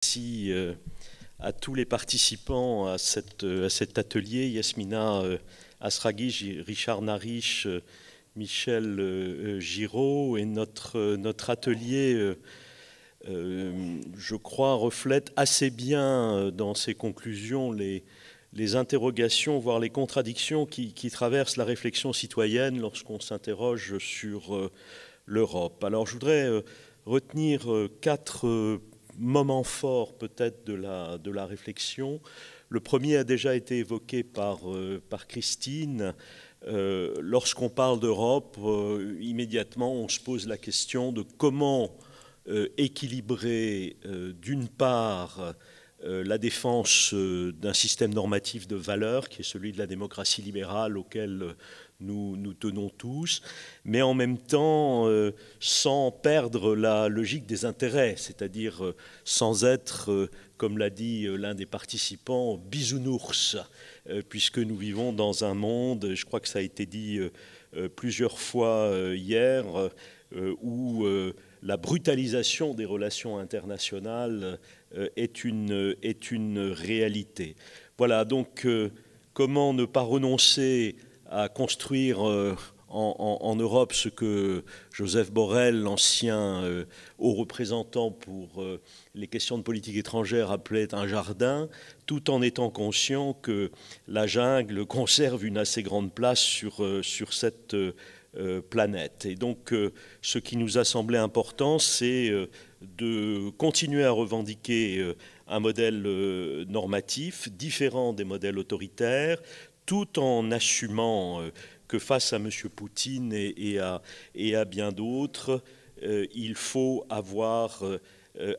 Merci à tous les participants à cet atelier, Yasmina Asragui, Richard Narish, Michel Giraud, et notre atelier, je crois, reflète assez bien dans ses conclusions les interrogations, voire les contradictions qui traversent la réflexion citoyenne lorsqu'on s'interroge sur l'Europe. Alors je voudrais retenir quatre moments forts peut-être de la réflexion. Le premier a déjà été évoqué par Christine. Lorsqu'on parle d'Europe, immédiatement on se pose la question de comment équilibrer d'une part la défense d'un système normatif de valeurs qui est celui de la démocratie libérale auquel nous tenons tous, mais en même temps sans perdre la logique des intérêts, c'est-à-dire sans être, comme l'a dit l'un des participants, bisounours, puisque nous vivons dans un monde, je crois que ça a été dit plusieurs fois hier, où la brutalisation des relations internationales est une réalité. Voilà, donc comment ne pas renoncer à construire en Europe ce que Joseph Borrell, l'ancien haut représentant pour les questions de politique étrangère, appelait un jardin, tout en étant conscient que la jungle conserve une assez grande place sur cette planète. Et donc, ce qui nous a semblé important, c'est de continuer à revendiquer un modèle normatif différent des modèles autoritaires, tout en assumant que face à M. Poutine et à bien d'autres, il faut avoir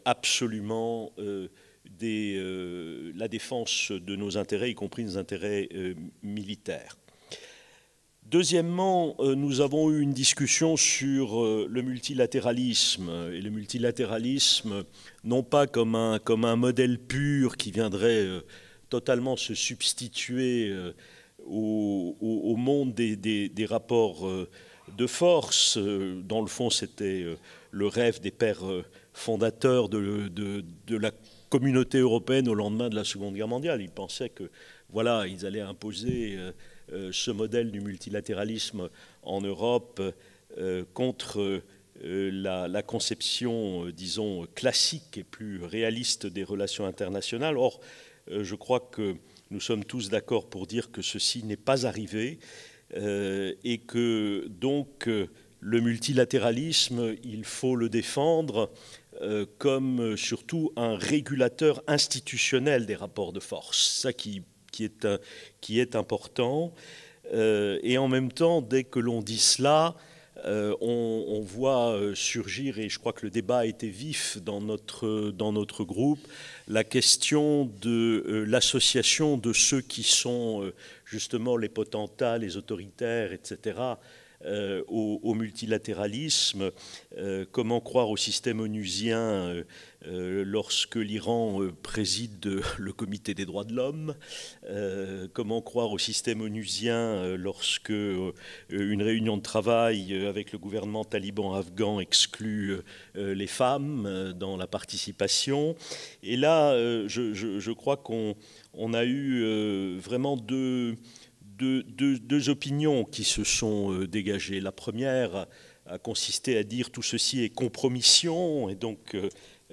absolument la défense de nos intérêts, y compris nos intérêts militaires. Deuxièmement, nous avons eu une discussion sur le multilatéralisme, et le multilatéralisme non pas comme un modèle pur qui viendrait totalement se substituer au monde des rapports de force. Dans le fond, c'était le rêve des pères fondateurs de la communauté européenne au lendemain de la Seconde Guerre mondiale. Ils pensaient que, voilà, ils allaient imposer ce modèle du multilatéralisme en Europe contre la conception, disons, classique et plus réaliste des relations internationales. Or, je crois que nous sommes tous d'accord pour dire que ceci n'est pas arrivé et que donc le multilatéralisme, il faut le défendre comme surtout un régulateur institutionnel des rapports de force. Ça qui est important. Et en même temps, dès que l'on dit cela, on voit surgir, et je crois que le débat a été vif dans notre groupe, la question de l'association de ceux qui sont justement les potentats, les autoritaires, etc., au multilatéralisme. Comment croire au système onusien lorsque l'Iran préside le comité des droits de l'homme? Comment croire au système onusien lorsque une réunion de travail avec le gouvernement taliban afghan exclut les femmes dans la participation? Et là, je crois qu'on a eu vraiment deux opinions qui se sont dégagées. La première a consisté à dire tout ceci est compromission, et donc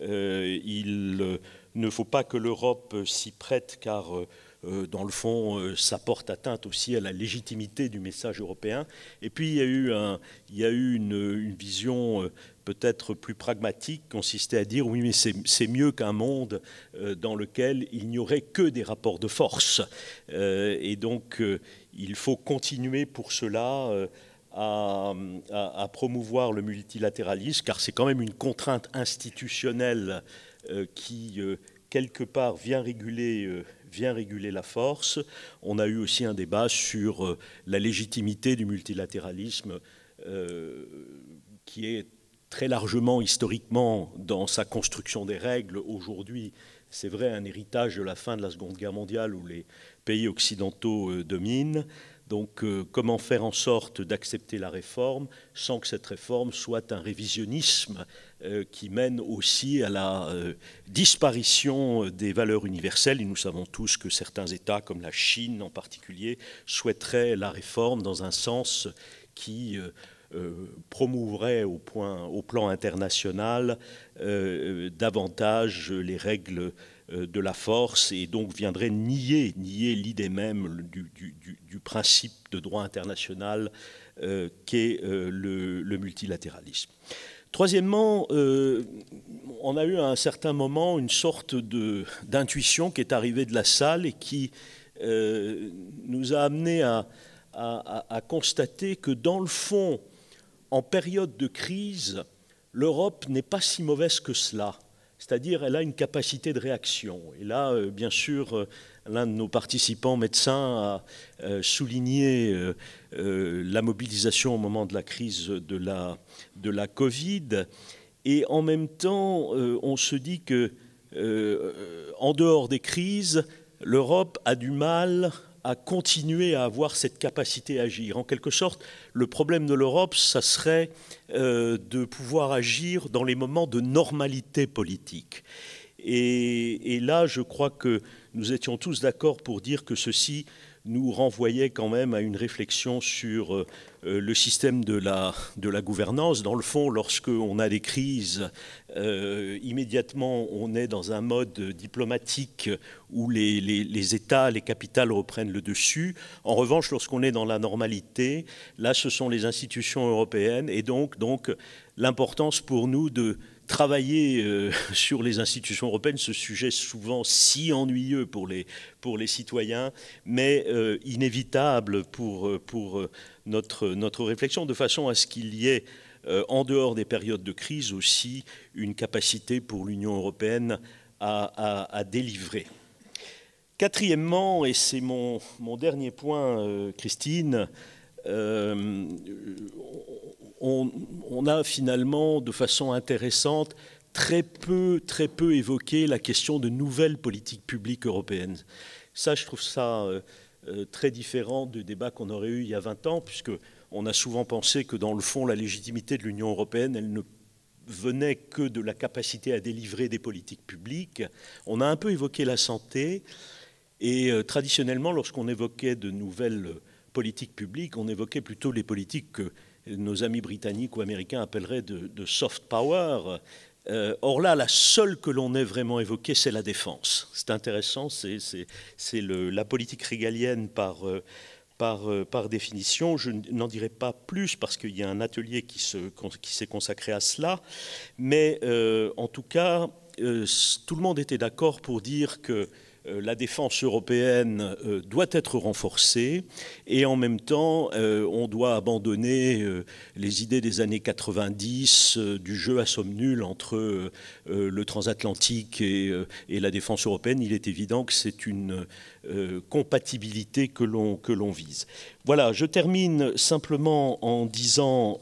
il ne faut pas que l'Europe s'y prête, car dans le fond, ça porte atteinte aussi à la légitimité du message européen. Et puis il y a eu une vision peut-être plus pragmatique, consistait à dire oui, mais c'est mieux qu'un monde dans lequel il n'y aurait que des rapports de force. Et donc il faut continuer pour cela à promouvoir le multilatéralisme, car c'est quand même une contrainte institutionnelle qui, quelque part, vient réguler la force. On a eu aussi un débat sur la légitimité du multilatéralisme qui est très largement, historiquement, dans sa construction des règles. Aujourd'hui, c'est vrai, un héritage de la fin de la Seconde Guerre mondiale où les pays occidentaux dominent. Donc comment faire en sorte d'accepter la réforme sans que cette réforme soit un révisionnisme qui mène aussi à la disparition des valeurs universelles. Et nous savons tous que certains États, comme la Chine en particulier, souhaiteraient la réforme dans un sens qui promouvrait au plan international davantage les règles de la force et donc viendrait nier l'idée même du principe de droit international qu'est le multilatéralisme. Troisièmement, on a eu à un certain moment une sorte d'intuition qui est arrivée de la salle et qui nous a amené à constater que dans le fond, en période de crise, l'Europe n'est pas si mauvaise que cela. C'est-à-dire, elle a une capacité de réaction. Et là, bien sûr, l'un de nos participants médecins a souligné la mobilisation au moment de la crise de la Covid. Et en même temps, on se dit que, en dehors des crises, l'Europe a du mal à continuer à avoir cette capacité à agir. En quelque sorte, le problème de l'Europe, ça serait de pouvoir agir dans les moments de normalité politique. Et là, je crois que nous étions tous d'accord pour dire que ceci nous renvoyait quand même à une réflexion sur le système de la gouvernance. Dans le fond, lorsqu'on a des crises, immédiatement on est dans un mode diplomatique où les États, les capitales reprennent le dessus. En revanche, lorsqu'on est dans la normalité, là ce sont les institutions européennes et donc l'importance pour nous de travailler sur les institutions européennes, ce sujet souvent si ennuyeux pour les citoyens, mais inévitable pour notre réflexion, de façon à ce qu'il y ait, en dehors des périodes de crise aussi, une capacité pour l'Union européenne à délivrer. Quatrièmement, et c'est mon dernier point, Christine, on a finalement, de façon intéressante, très peu évoqué la question de nouvelles politiques publiques européennes. Ça, je trouve ça très différent du débat qu'on aurait eu il y a 20 ans, puisqu'on a souvent pensé que, dans le fond, la légitimité de l'Union européenne, elle ne venait que de la capacité à délivrer des politiques publiques. On a un peu évoqué la santé, et traditionnellement, lorsqu'on évoquait de nouvelles politiques publiques, on évoquait plutôt les politiques que nos amis britanniques ou américains appelleraient de soft power. Or là, la seule que l'on ait vraiment évoquée, c'est la défense. C'est intéressant, c'est la politique régalienne par définition. Je n'en dirai pas plus parce qu'il y a un atelier qui s'est consacré à cela. Mais en tout cas, tout le monde était d'accord pour dire que la défense européenne doit être renforcée et en même temps, on doit abandonner les idées des années 90 du jeu à somme nulle entre le transatlantique et la défense européenne. Il est évident que c'est une compatibilité que l'on vise. Voilà, je termine simplement en disant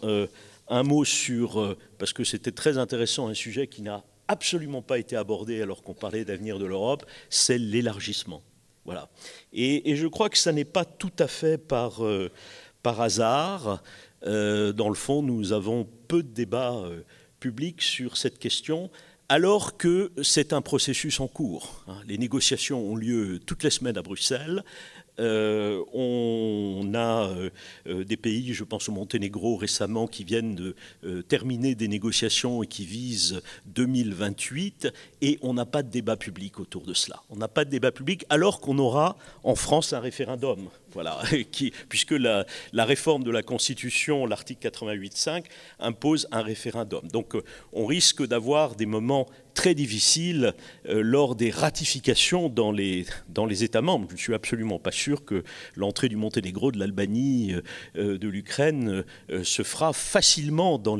un mot sur, parce que c'était très intéressant, un sujet qui n'a absolument pas été abordé alors qu'on parlait d'avenir de l'Europe, c'est l'élargissement. Voilà. Et je crois que ça n'est pas tout à fait par hasard. Dans le fond, nous avons peu de débats publics sur cette question, alors que c'est un processus en cours. Les négociations ont lieu toutes les semaines à Bruxelles. On a des pays, je pense au Monténégro récemment, qui viennent de terminer des négociations et qui visent 2028, et on n'a pas de débat public autour de cela. On n'a pas de débat public alors qu'on aura en France un référendum. Voilà, puisque la réforme de la Constitution, l'article 88.5, impose un référendum. Donc on risque d'avoir des moments très difficiles lors des ratifications dans les États membres. Je ne suis absolument pas sûr que l'entrée du Monténégro, de l'Albanie, de l'Ukraine se fera facilement dans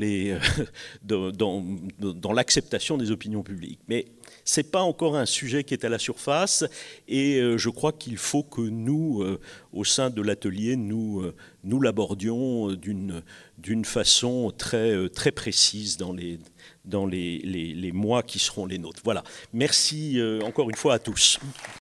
l'acceptation des opinions publiques. Mais ce n'est pas encore un sujet qui est à la surface et je crois qu'il faut que nous, au sein de l'atelier, nous l'abordions d'une façon très précise dans les mois qui seront les nôtres. Voilà. Merci encore une fois à tous.